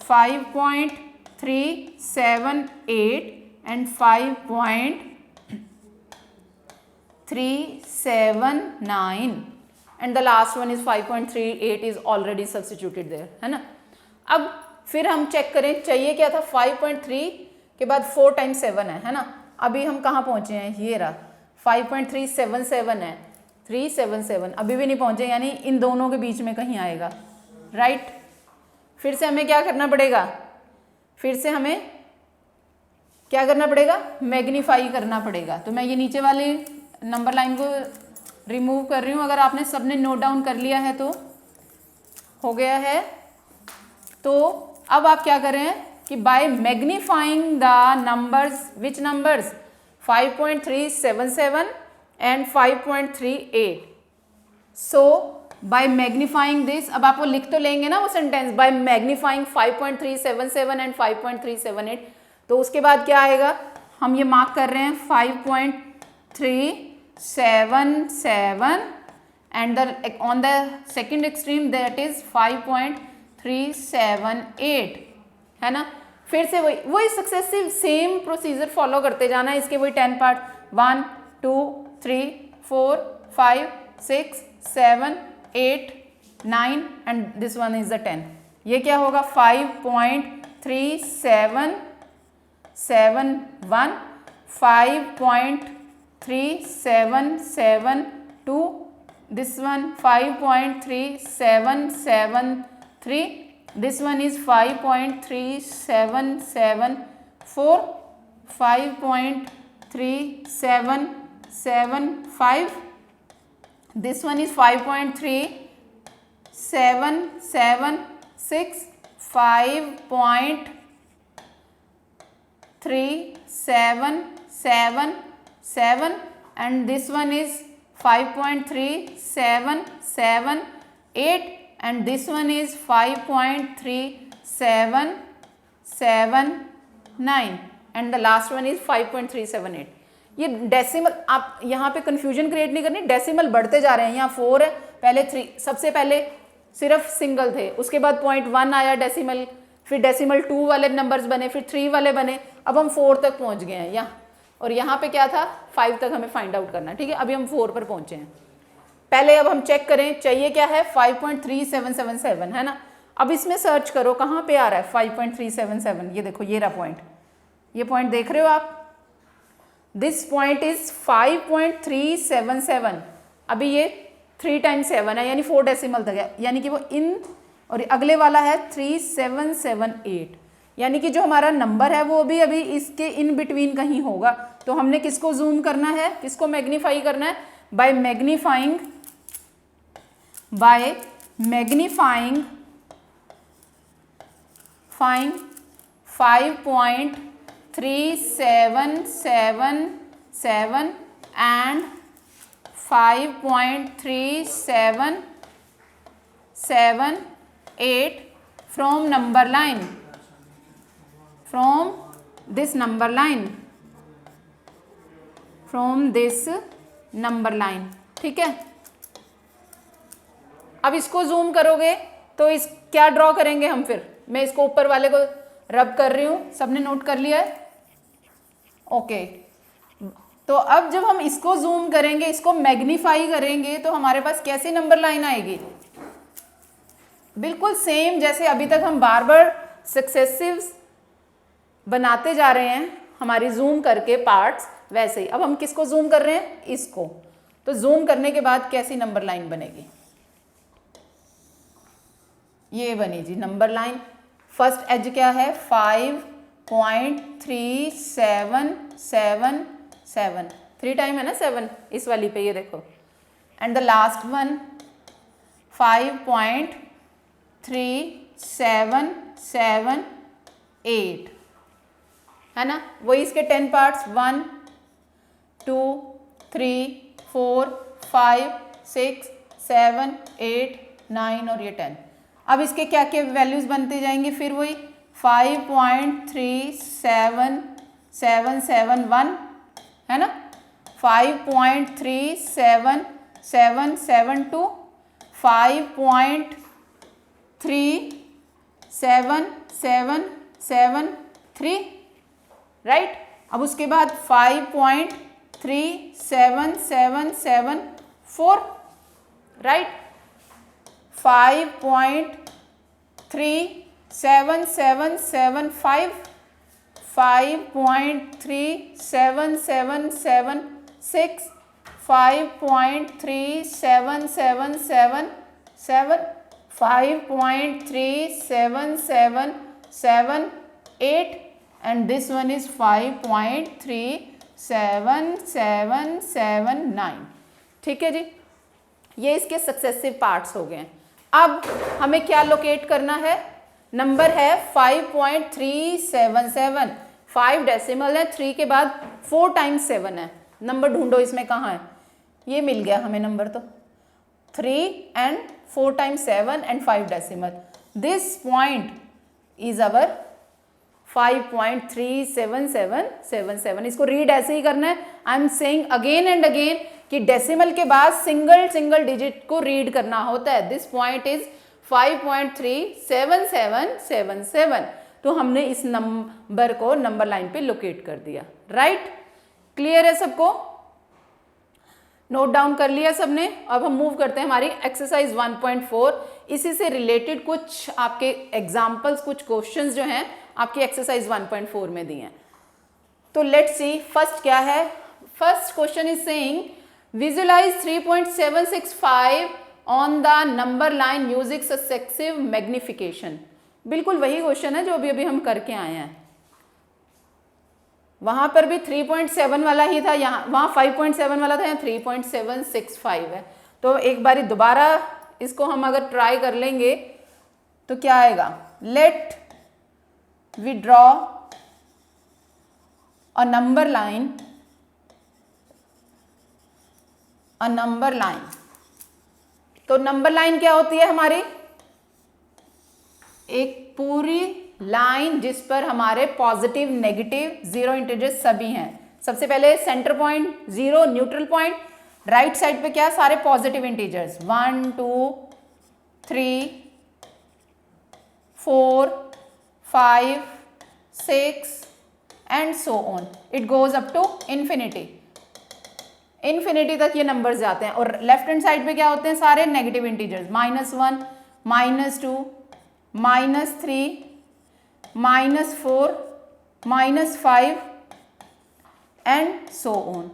5.378 and 5.379 and the last one is 5.38 is already substituted there, है ना। अब फिर हम चेक करें, चाहिए क्या था, 5.3 के बाद 4 टाइम्स 7 है ना। अभी हम कहाँ पहुँचे हैं, ये रहा 5.377 है, 377 अभी भी नहीं पहुँचे, यानी इन दोनों के बीच में कहीं आएगा, राइट। फिर से हमें क्या करना पड़ेगा, फिर से हमें क्या करना पड़ेगा, मैग्नीफाई करना पड़ेगा। तो मैं ये नीचे वाली नंबर लाइन को रिमूव कर रही हूँ, अगर आपने सबने नोट डाउन कर लिया है तो हो गया है। तो अब आप क्या कर रहे हैं कि by magnifying the numbers, which numbers, 5.377 and 5.38, so by magnifying this, अब आप वो लिख तो लेंगे ना वो सेंटेंस, बाय मैग्नीफाइंग 5.377 एंड 5.378, तो उसके बाद क्या आएगा, हम ये मार्क कर रहे हैं 5.377 and on the second extreme that is 5.378, है ना। फिर से वही सक्सेसिव सेम प्रोसीजर फॉलो करते जाना है, इसके वही 10 part, 1 2 3 4 5 6 7 8 9 and this one is the 10। ये क्या होगा, 5.3771, 5.3772, this one 5.3773, this one is 5.3774, 5.3775, this one is 5.3776, 5.3777 and this one is 5.3778 and this one is 5.3779 and the last one is 5.378। ये decimal, आप यहाँ पे कंफ्यूजन क्रिएट नहीं करनी, डेसिमल बढ़ते जा रहे हैं, यहाँ 4 है, पहले 3, सबसे पहले सिर्फ सिंगल थे, उसके बाद 0.1 आया डेसिमल, फिर डेसिमल 2 वाले नंबर्स बने, फिर 3 वाले बने, अब हम 4 तक पहुँच गए हैं यहाँ, और यहाँ पे क्या था 5 तक हमें फाइंड आउट करना, ठीक है। अभी हम 4 पर पहुँचे हैं। पहले अब हम चेक करें, चाहिए क्या है 5.3777, है ना। अब इसमें सर्च करो कहाँ पे आ रहा है 5.377, ये देखो ये रहा पॉइंट, ये पॉइंट देख रहे हो आप, दिस पॉइंट इज 5.377। अभी ये 3 टाइम्स 7 है यानी 4 डेसिमल तक है, यानी कि वो इन, और अगले वाला है 3778, यानी कि जो हमारा नंबर है वो भी अभी इसके इन बिटवीन कहीं होगा। तो हमने किसको जूम करना है, किसको मैग्नीफाई करना है, by magnifying 5.3777 and 5.378 from number line, from this number line, ठीक है। अब इसको जूम करोगे तो इस क्या ड्रॉ करेंगे हम, फिर मैं इसको ऊपर वाले को रब कर रही हूं, सबने नोट कर लिया है, ओके। तो अब जब हम इसको जूम करेंगे, इसको मैग्नीफाई करेंगे, तो हमारे पास कैसी नंबर लाइन आएगी, बिल्कुल सेम जैसे अभी तक हम बार बार सक्सेसिव बनाते जा रहे हैं हमारी जूम करके पार्ट्स, वैसे ही अब हम किसको जूम कर रहे हैं, इसको। तो जूम करने के बाद कैसी नंबर लाइन बनेगी, ये बनी जी नंबर लाइन। फर्स्ट एज क्या है 5.3777, 3 टाइम है ना 7 इस वाली पे, ये देखो। एंड द लास्ट वन 5.3778 है ना, वही इसके 10 पार्ट्स, 1 2 3 4 5 6 7 8 9 और ये 10। अब इसके क्या क्या वैल्यूज बनते जाएंगे, फिर वही 5.37771 है ना, 5.37772, 5.37773, राइट। अब उसके बाद 5.37774, right, 5.37775, 5.37776, 5.37777, 5.37778, and this one is 5.37779। ठीक है जी, ये इसके सक्सेसिव पार्ट्स हो गए हैं। अब हमें क्या लोकेट करना है, नंबर है 5.377, 5 डेसिमल है, 3 के बाद 4 टाइम्स 7 है, नंबर ढूंढो इसमें कहाँ है, ये मिल गया हमें नंबर, तो 3 and 4 times 7 and 5 decimal, this point is our 5.37777। इसको रीड ऐसे ही करना है, I am saying again and again कि डेसिमल के बाद सिंगल डिजिट को रीड करना होता है। This point is 5.37777। तो हमने इस नंबर को नंबर लाइन पे लोकेट कर दिया, राइट। क्लियर है सबको, नोट डाउन कर लिया सबने। अब हम मूव करते हैं हमारी एक्सरसाइज 1.4। इसी से रिलेटेड कुछ आपके एग्जाम्पल्स, कुछ क्वेश्चंस जो हैं आपकी एक्सरसाइज 1.4 में दिए हैं। तो लेट्स सी फर्स्ट क्या है। First question is saying visualise 3.765 on the number line using successive magnification. बिल्कुल वही क्वेश्चन है जो अभी अभी हम करके आए हैं। वहां पर भी 3.7 वाला ही था, यहाँ वहाँ 5.7 वाला था, यहाँ 3.765 है। तो एक बारी दोबारा इसको हम अगर ट्राई कर लेंगे तो क्या आएगा, let we draw a number line, तो नंबर लाइन क्या होती है हमारी, एक पूरी लाइन जिस पर हमारे पॉजिटिव नेगेटिव जीरो इंटीजर्स सभी हैं। सबसे पहले centre point 0, neutral point, right side पे क्या, सारे positive integers 1 2 3 4 5 6 and so on, it goes up to infinity. Infinity तक ये नंबर्स जाते हैं। और लेफ्ट हैंड साइड पे क्या होते हैं, सारे negative integers, -1 -2 -3, -4, -5 and so on.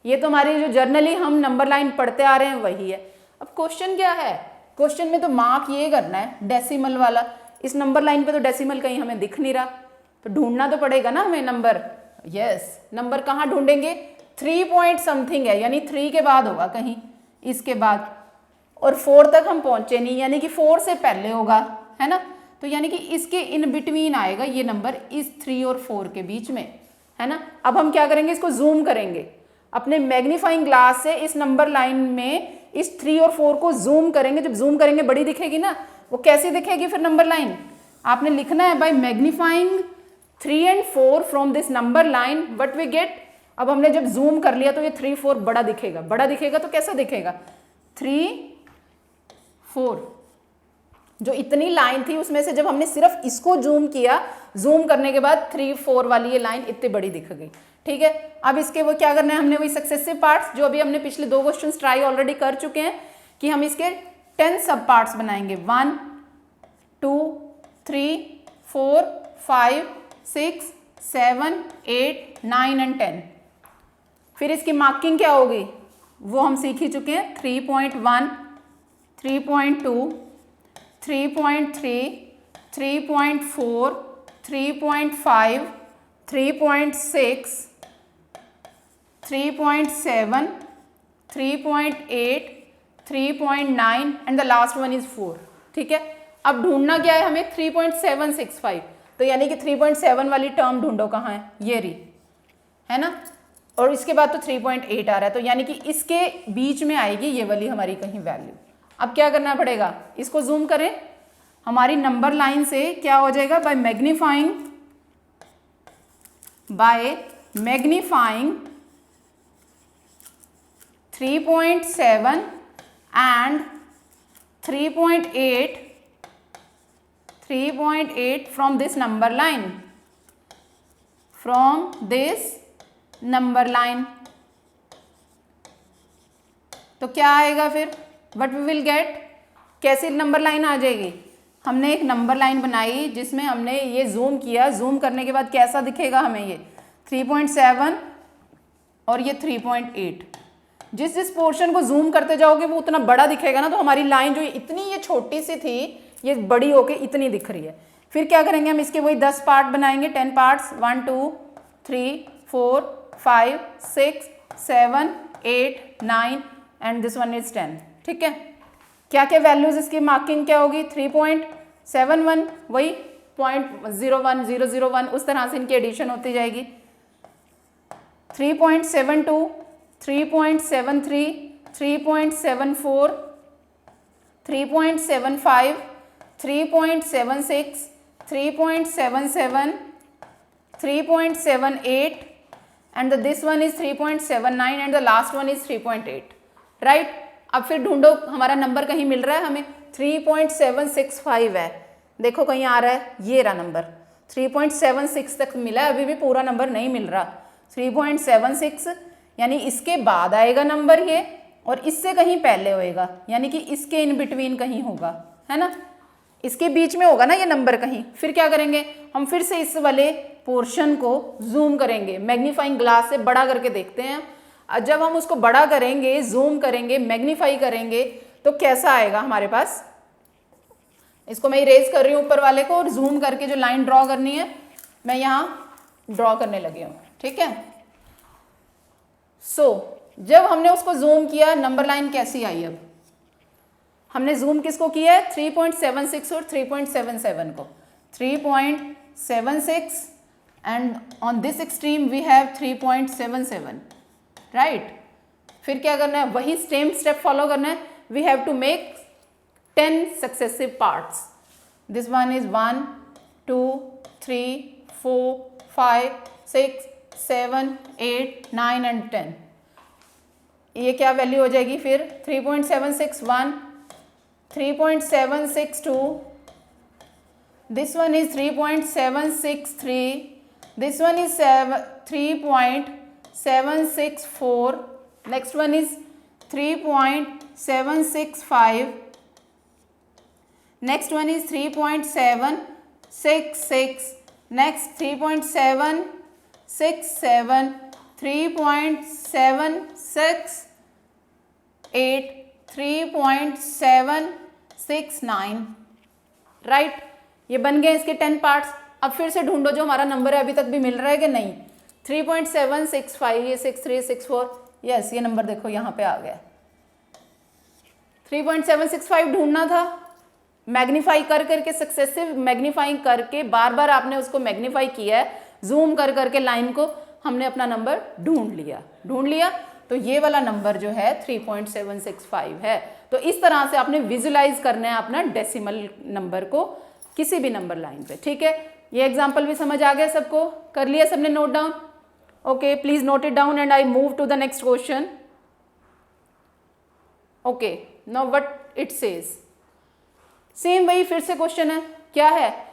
ये तो हमारी जो जर्नली हम नंबर लाइन पढ़ते आ रहे हैं वही है। अब क्वेश्चन क्या है, क्वेश्चन में तो मार्क ये करना है डेसिमल वाला। इस नंबर लाइन पे तो डेसिमल कहीं हमें दिख नहीं रहा, तो ढूंढना तो पड़ेगा ना हमें नंबर। यस, नंबर कहाँ ढूंढेंगे, 3 पॉइंट समथिंग है, यानी 3 के बाद होगा कहीं, इसके बाद, और 4 तक हम पहुंचे नहीं, यानी कि 4 से पहले होगा, है ना। तो यानी कि इसके इन बिटवीन आएगा ये नंबर, इस 3 और 4 के बीच में, है ना। अब हम क्या करेंगे, इसको जूम करेंगे अपने मैग्नीफाइंग ग्लास से, इस नंबर लाइन में इस 3 और 4 को जूम करेंगे। जब जूम करेंगे बड़ी दिखेगी ना, वो कैसी दिखेगी फिर नंबर लाइन, आपने लिखना है by magnifying 3 and 4 from this number line what we get. अब हमने जब जूम कर लिया तो ये 3, 4 बड़ा दिखेगा, बड़ा दिखेगा तो कैसा दिखेगा, 3, 4, जो इतनी लाइन थी उसमें से जब हमने सिर्फ इसको जूम किया, जूम करने के बाद 3, 4 वाली ये लाइन इतनी बड़ी दिख गई। ठीक है, अब इसके वो क्या करना है, हमने वही सक्सेसिव पार्ट्स जो अभी हमने पिछले 2 क्वेश्चन ट्राई ऑलरेडी कर चुके हैं, कि हम इसके 10 सब पार्ट्स बनाएंगे, 1, 2, 3, 4, 5, 6, 7, 8, 9 एंड 10। फिर इसकी मार्किंग क्या होगी वो हम सीख ही चुके हैं, 3.1, 3.2, 3.3, 3.4, 3.5, 3.6, 3.7, 3.8, 3.9 and the last one is 4। ठीक है, अब ढूंढना क्या है हमें, 3.765, तो यानी कि 3.7 वाली टर्म ढूंढो कहाँ है, ये रही, है ना। और इसके बाद तो 3.8 आ रहा है, तो यानी कि इसके बीच में आएगी ये वाली हमारी कहीं वैल्यू। अब क्या करना पड़ेगा, इसको जूम करें, हमारी नंबर लाइन से क्या हो जाएगा, by magnifying 3.7 and 3.8 from this number line, from this number line, तो क्या आएगा फिर, व्हाट वी विल गेट, कैसी नंबर लाइन आ जाएगी, हमने एक नंबर लाइन बनाई जिसमें हमने ये जूम किया, जूम करने के बाद कैसा दिखेगा हमें, ये 3.7 और ये 3.8, जिस जिस पोर्शन को जूम करते जाओगे वो उतना बड़ा दिखेगा ना, तो हमारी लाइन जो इतनी ये छोटी सी थी ये बड़ी होके इतनी दिख रही है। फिर क्या करेंगे हम, इसके वही 10 पार्ट बनाएंगे, 10 parts, 1, 2, 3, 4, 5, 6, 7, 8, 9 and this one is 10। ठीक है, क्या क्या वैल्यूज इसकी मार्किंग क्या होगी, 3.71, वही 0.01001, उस तरह से इनकी एडिशन होती जाएगी, 3.72, 3.73, 3.74, 3.75, 3.76, 3.77, 3.78 and this one is 3.79 and the last one is 3.8, right। अब फिर ढूंढो, हमारा नंबर कहीं मिल रहा है हमें, 3.765 है, देखो कहीं आ रहा है, ये रहा नंबर, 3.76 तक मिला है, अभी भी पूरा नंबर नहीं मिल रहा, 3.76 यानी इसके बाद आएगा नंबर ये, और इससे कहीं पहले होएगा, यानी कि इसके इन बिटवीन कहीं होगा, है ना, इसके बीच में होगा ना ये नंबर कहीं। फिर क्या करेंगे हम, फिर से इस वाले पोर्शन को जूम करेंगे, मैग्नीफाइंग ग्लास से बड़ा करके देखते हैं। जब हम उसको बड़ा करेंगे, जूम करेंगे, मैग्नीफाई करेंगे, तो कैसा आएगा हमारे पास, इसको मैं इरेज कर रही हूँ ऊपर वाले को, और जूम करके जो लाइन ड्रॉ करनी है मैं यहाँ ड्रॉ करने लगी हूँ। ठीक है, जब हमने उसको जूम किया, नंबर लाइन कैसी आई, अब हमने जूम किसको किया है, 3.76 और 3.77 को, 3.76 and on this extreme we have 3.77, right. फिर क्या करना है, वही सेम स्टेप फॉलो करना है, we have to make 10 successive parts, this one is 1, 2, 3, 4, 5, 6, 7, 8, 9 and 10। ये क्या वैल्यू हो जाएगी फिर, 3.761, 3.762, this one is 3.763, this one is 3.764, next one is 3.765, next one is 3.766, next 3.767, 3.768, 3.769, right. ये बन गए इसके 10 पार्ट्स। अब फिर से ढूंढो जो हमारा नंबर है अभी तक भी मिल रहा है कि नहीं। 3.765, ये 6364, यस ये नंबर देखो यहाँ पे आ गया। 3.765 ढूंढना था, मैग्नीफाई कर करके, सक्सेसिव मैग्नीफाइंग करके बार बार आपने उसको मैग्नीफाई किया है, जूम कर करके लाइन को, हमने अपना नंबर ढूंढ लिया। तो ये वाला नंबर जो है 3.765 है। तो इस तरह से आपने विजुलाइज करना है अपना डेसिमल नंबर को किसी भी नंबर लाइन पे, ठीक है। ये एग्जाम्पल भी समझ आ गया सबको, कर लिया सबने note down? Okay, please note it down and I move to the next question. Okay, now what it says, same वही फिर से क्वेश्चन है, क्या है,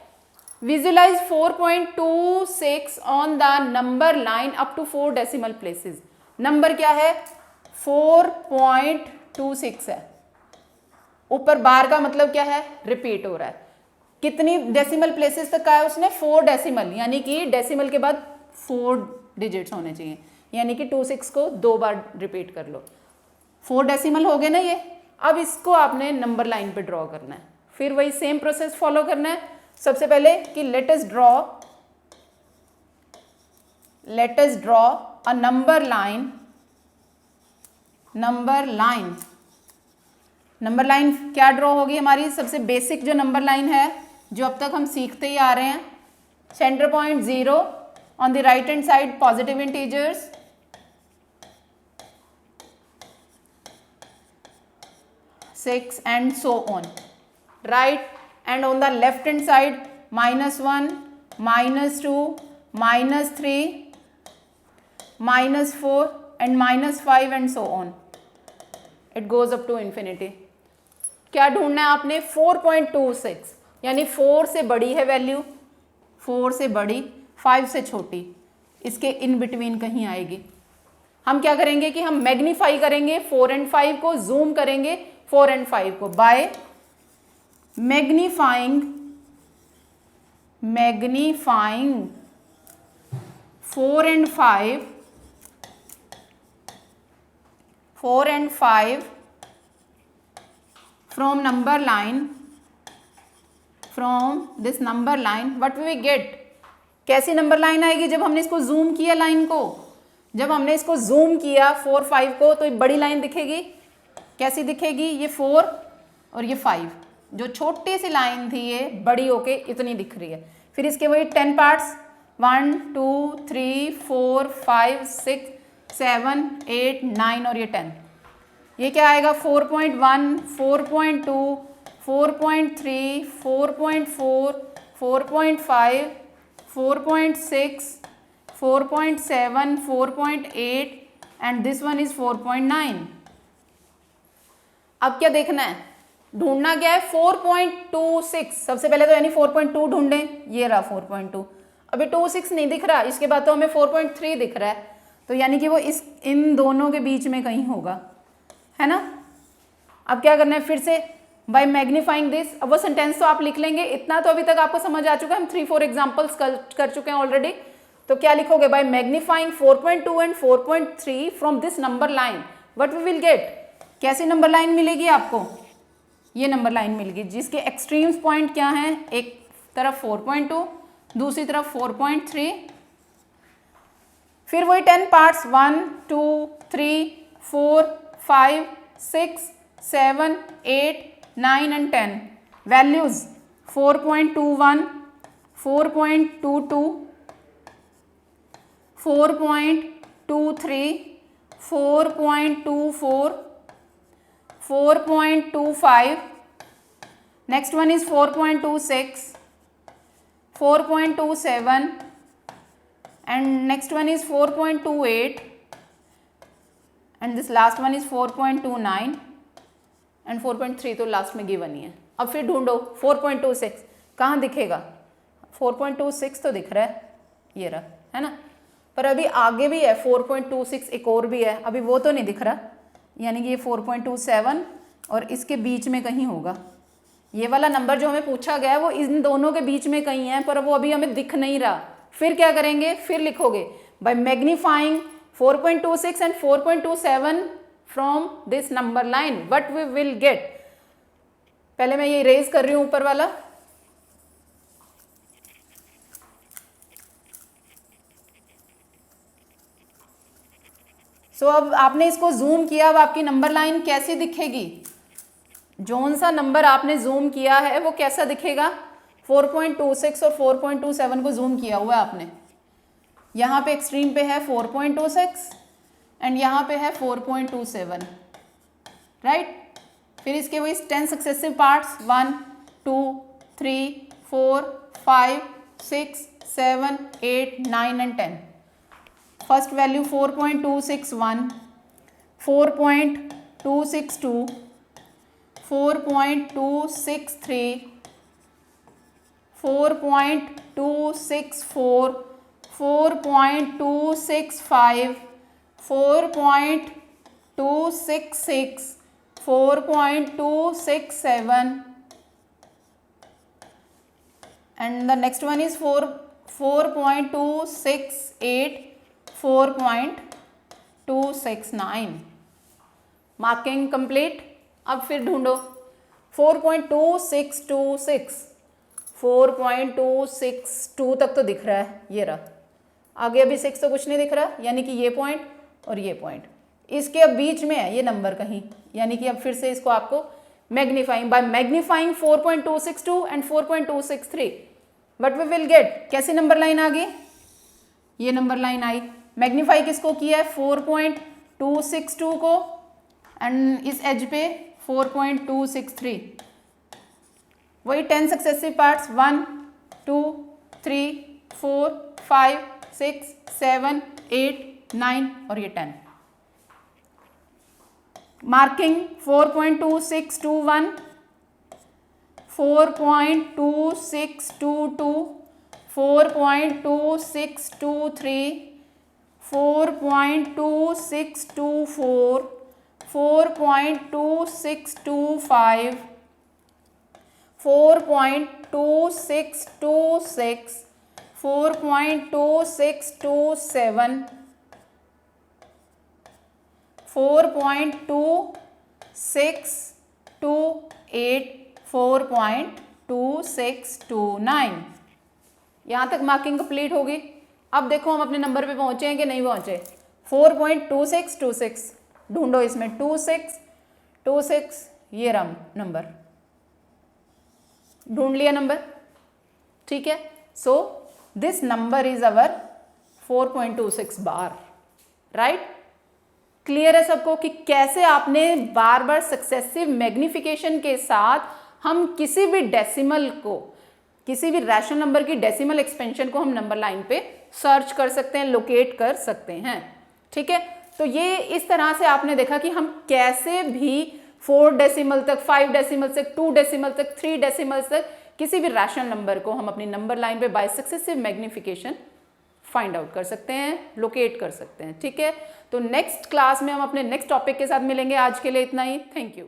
visualise 4.26 on the number line up to 4 decimal places. Number क्या है, 4.26 है, ऊपर बार का मतलब क्या है, रिपीट हो रहा है। कितनी डेसिमल प्लेसेस तक का है उसने, 4 डेसिमल, यानी कि डेसिमल के बाद 4 डिजिट्स होने चाहिए, यानी कि 26 को 2 बार रिपीट कर लो, 4 डेसिमल हो गए ना ये। अब इसको आपने नंबर लाइन पे ड्रॉ करना है, फिर वही सेम प्रोसेस फॉलो करना है। सबसे पहले कि let us draw a number line क्या ड्रॉ होगी हमारी, सबसे बेसिक जो नंबर लाइन है जो अब तक हम सीखते ही आ रहे हैं, centre point 0 on the right hand side positive integers, 6 and so on, right, and on the left hand side -1, -2, -3, -4 and -5 and so on, it goes up to infinity। क्या ढूंढना है आपने, 4.26, यानी 4 से बड़ी है वैल्यू, 4 से बड़ी, 5 से छोटी, इसके इन बिटवीन कहीं आएगी। हम क्या करेंगे कि हम मैग्नीफाई करेंगे 4 and 5 को, जूम करेंगे 4 and 5 को bye magnifying 4 and 5 from this number line, what we get, कैसी नंबर लाइन आएगी जब हमने इसको जूम किया लाइन को, जब हमने इसको जूम किया 4, 5 को, तो बड़ी लाइन दिखेगी। कैसी दिखेगी, ये 4 और ये 5, जो छोटी सी लाइन थी ये बड़ी होके इतनी दिख रही है। फिर इसके वही 10 पार्ट्स, 1 2 3 4 5 6 7 8 9 और ये 10। ये क्या आएगा, 4.1 4.2 4.3 4.4 4.5 4.6 4.7 4.8 एंड दिस वन इज 4.9। अब क्या देखना है, ढूंढना क्या है, 4.26। सबसे पहले तो यानी 4.2 ढूंढें, ये रहा 4.2, अभी 26 नहीं दिख रहा, इसके बाद तो हमें 4.3 दिख रहा है, तो यानी कि वो इन दोनों के बीच में कहीं होगा, है ना। अब क्या करना है, फिर से बाय मैग्नीफाइंग दिस, अब वो सेंटेंस तो आप लिख लेंगे, इतना तो अभी तक आपको समझ आ चुका है, हम 3-4 एग्जाम्पल्स कर चुके हैं ऑलरेडी। तो क्या लिखोगे, by magnifying 4.2 and 4.3 from this number line what we will get, कैसी नंबर लाइन मिलेगी आपको, ये नंबर लाइन मिलेगी जिसके एक्सट्रीम्स पॉइंट क्या हैं, एक तरफ 4.2, दूसरी तरफ 4.3, फिर वही 10 parts, 1 2 3 4 5 6 7 8 9 and 10। Values 4.21 4.22 4.23 4.24 4.25, next one is 4.26 4.27 and next one is 4.28 and this last one is 4.29 and 4.3 तो लास्ट में गिवन ही है। अब फिर ढूंढो 4.26 कहाँ दिखेगा, 4.26 तो दिख रहा है, ये रहा, है ना, पर अभी आगे भी है 4.26, एक और भी है, अभी वो तो नहीं दिख रहा, यानी कि ये 4.27 और इसके बीच में कहीं होगा, ये वाला नंबर जो हमें पूछा गया है वो इन दोनों के बीच में कहीं है, पर वो अभी हमें दिख नहीं रहा। फिर क्या करेंगे, फिर लिखोगे by magnifying 4.26 and 4.27 from this number line what we will get. पहले मैं ये इरेज कर रही हूं ऊपर वाला। सो अब आपने इसको जूम किया, अब आपकी नंबर लाइन कैसी दिखेगी, जौन सा नंबर आपने जूम किया है वो कैसा दिखेगा, 4.26 और 4.27 को जूम किया हुआ है आपने। यहाँ पे एक्सट्रीम पे है 4.26 एंड यहाँ पे है 4.27, राइट। फिर इसके वही 10 successive parts 1 2 3 4 5 6 7 8 9 and 10। First value 4.261, 4.262, 4.263, 4.264, 4.265, 4.266, 4.267, and the next one is 4.268, 4.269। Marking complete. अब फिर ढूंढो 4.2626, 4.262 तक तो दिख रहा है, ये रहा। आगे अभी 6 तो कुछ नहीं दिख रहा, यानी कि ये पॉइंट और ये पॉइंट, इसके अब बीच में है ये नंबर कहीं, यानी कि अब फिर से इसको आपको magnifying by magnifying 4.262 and 4.263 what we will get. कैसी नंबर लाइन आ गई, ये नंबर लाइन आई। मैग्नीफाई किसको किया है, 4.262 को, एंड इस एज पे 4.263। वही 10 सक्सेसिव पार्ट्स 1 2 3 4 5 6 7 8 9 और ये 10। मार्किंग 4.2621, 4.2622, 4.2623, 4.2624, 4.2625, 4.2626, 4.2627, 4.2628, 4.2629। यहाँ तक मार्किंग कंप्लीट होगी। अब देखो हम अपने नंबर पे पहुँचे हैं कि नहीं पहुँचे। 4.2626 ढूंढो, इसमें 2626 ये रहा नंबर, ढूंढ लिया नंबर, ठीक है। So this number is our 4.26 bar, right. Clear है सबको कि कैसे आपने बार बार सक्सेसिव मैग्निफिकेशन के साथ हम किसी भी डेसिमल को, किसी भी रैशनल नंबर की डेसिमल एक्सपेंशन को हम नंबर लाइन पे सर्च कर सकते हैं, लोकेट कर सकते हैं, ठीक है। तो ये इस तरह से आपने देखा कि हम कैसे भी 4 डेसिमल तक, 5 डेसिमल तक, 2 डेसिमल तक, 3 डेसिमल तक किसी भी रैशनल नंबर को हम अपनी नंबर लाइन पे by successive magnification find out कर सकते हैं, लोकेट कर सकते हैं, ठीक है। तो नेक्स्ट क्लास में हम अपने नेक्स्ट टॉपिक के साथ मिलेंगे। आज के लिए इतना ही, थैंक यू।